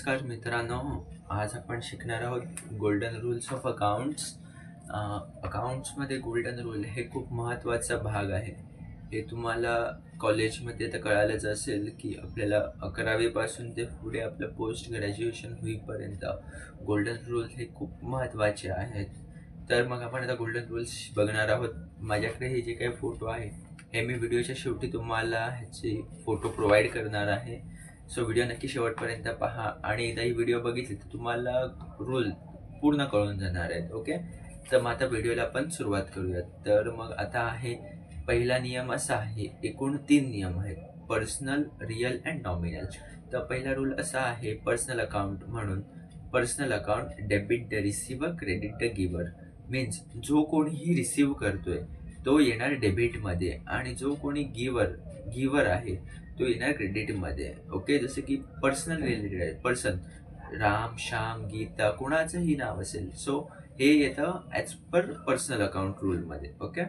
नमस्कार मित्रांनो, आज आपण शिकणार आहोत गोल्डन रूल्स ऑफ अकाउंट्स. अकाउंट्समध्ये गोल्डन रूल हे खूप महत्त्वाचा भाग आहे. हे तुम्हाला कॉलेजमध्ये तर कळालंच असेल की आपल्याला 11वी ते पुढे आपलं पोस्ट ग्रॅज्युएशन होईपर्यंत गोल्डन रूल हे खूप महत्त्वाचे आहेत. तर मग आपण आता गोल्डन रूल्स बघणार आहोत. माझ्याकडे हे जे काही फोटो आहे हे मी व्हिडिओच्या शेवटी तुम्हाला ह्याचे फोटो प्रोव्हाइड करणार आहे. सो व्हिडिओ नक्की शेवटपर्यंत पहा आणि एकदा ही व्हिडिओ बघितली तर तुम्हाला रूल पूर्ण कळून जाणार आहेत. ओके, तर मग आता व्हिडिओला आपण सुरुवात करूयात. तर मग आता आहे पहिला नियम असा आहे, एकूण 3 नियम आहेत: पर्सनल, रिअल अँड नॉमिनल. तर पहिला रूल असा आहे पर्सनल अकाउंट म्हणून. Personal account debit the receiver, credit the giver. Means जो कोणीही रिसीव्ह करतोय तो येणार डेबिटमध्ये आणि जो कोणी गिव्हर आहे तो येणार क्रेडिटमध्ये. ओके, जसं की पर्सनल रिलेटेड आहे, पर्सन राम, श्याम, गीता, कुणाचंही नाव असेल, सो हे येतं ॲज पर पर्सनल अकाउंट रूलमध्ये. ओके,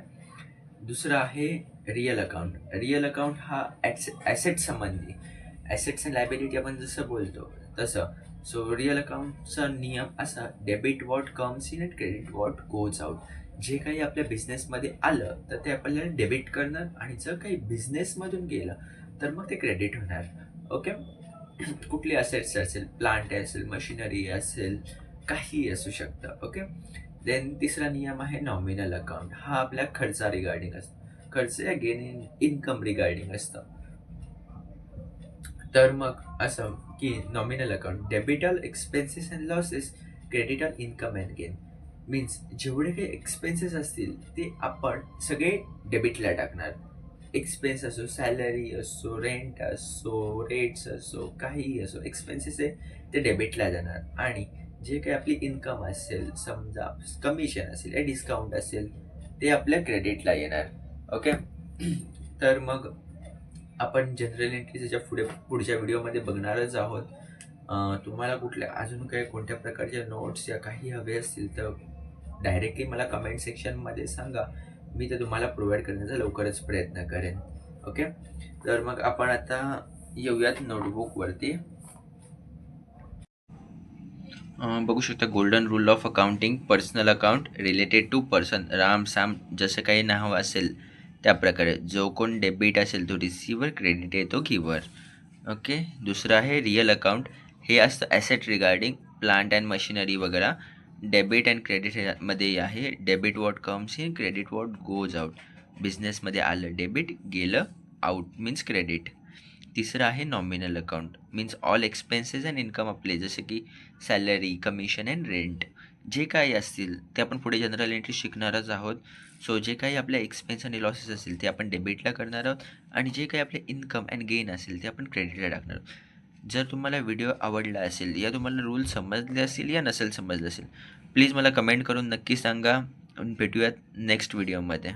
दुसरं आहे रिअल अकाउंट. रिअल अकाउंट हा ॲसेट संबंधी, ॲसेट्स अँड लायबिलिटी आपण जसं बोलतो तसं. सो रिअल अकाउंटचा नियम असा, debit what comes in and credit what goes out. जे काही आपल्या बिझनेसमध्ये आलं तर ते आपल्याला डेबिट करणार आणि जर काही बिझनेसमधून गेलं तर मग ते क्रेडिट होणार. ओके, कुठली असेट्स असेल, प्लांट असेल, मशिनरी असेल, काहीही असू शकतं. ओके, देन तिसरा नियम आहे नॉमिनल अकाउंट. हा आपल्या खर्चा रिगार्डिंग असतो, खर्च या गेन इन्कम रिगार्डिंग असतं. तर मग असं की nominal account debit all expenses and losses, credit all income and gain. Means जेवढे काही एक्सपेन्सेस असतील ते आपण सगळे डेबिटला टाकणार. एक्सपेन्स असो, सॅलरी असो, रेंट असो, रेट्स असो, काहीही असो, एक्सपेन्सेस आहे ते डेबिटला जाणार. आणि जे काही आपली इन्कम असेल, समजा कमिशन असेल या डिस्काउंट असेल, ते आपल्या क्रेडिटला येणार. ओके, तर मग आपण जनरल एंट्रीच्या पुढच्या व्हिडिओमध्ये बघणारच आहोत. तुम्हाला कुठल्या अजून काही कोणत्या प्रकारच्या नोट्स या काही हवे असतील तर डायरेक्टली मला कमेंट सेक्शनमध्ये सांगा. मी ते तुम्हाला प्रोव्हाइड करण्याचा लवकरच प्रयत्न करेन. ओके, तर मग आपण आता येऊयात नोटबुकवरती. बघू शकता golden rule of accounting. Personal account related to person Ram, Sam, जसं काही नाव असेल त्या प्रकारे. जो कोण डेबिट असेल तो रिसिव्हर, क्रेडिट आहे तो गिव्हर. ओके, दुसरं आहे रिअल अकाउंट. हे असतं asset regarding plant and machinery वगैरे. डेबिट अँड क्रेडिटमध्ये आहे debit what comes in, credit what goes out. बिझनेसमध्ये आलं डेबिट, गेलं आउट मीन्स क्रेडिट. तिसरं आहे nominal account. Means all expenses and income आपले, जसे की सॅलरी, कमिशन अँड रेंट, जे काही असतील ते आपण पुढे जनरल एंट्री शिकणारच आहोत. सो जे काही आपले एक्सपेन्स आणि लॉसेस असतील ते आपण डेबिटला करणार आहोत आणि जे काही आपले इन्कम अँड गेन असेल ते आपण क्रेडिटला टाकणार आहोत. जर तुम्हाला व्हिडिओ आवडला असेल या तुम्हाला रूल समजले असतील या नसेल समजले असेल, प्लीज मला कमेंट करून नक्की सांगा. भेटूयात नेक्स्ट व्हिडिओमध्ये.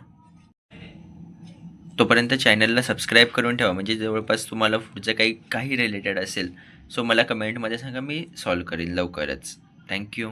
तोपर्यंत चॅनलला सबस्क्राईब करून ठेवा, म्हणजे जवळपास तुम्हाला पुढचं काही रिलेटेड असेल सो मला कमेंटमध्ये सांगा, मी सॉल्व करीन लवकरच. थँक्यू.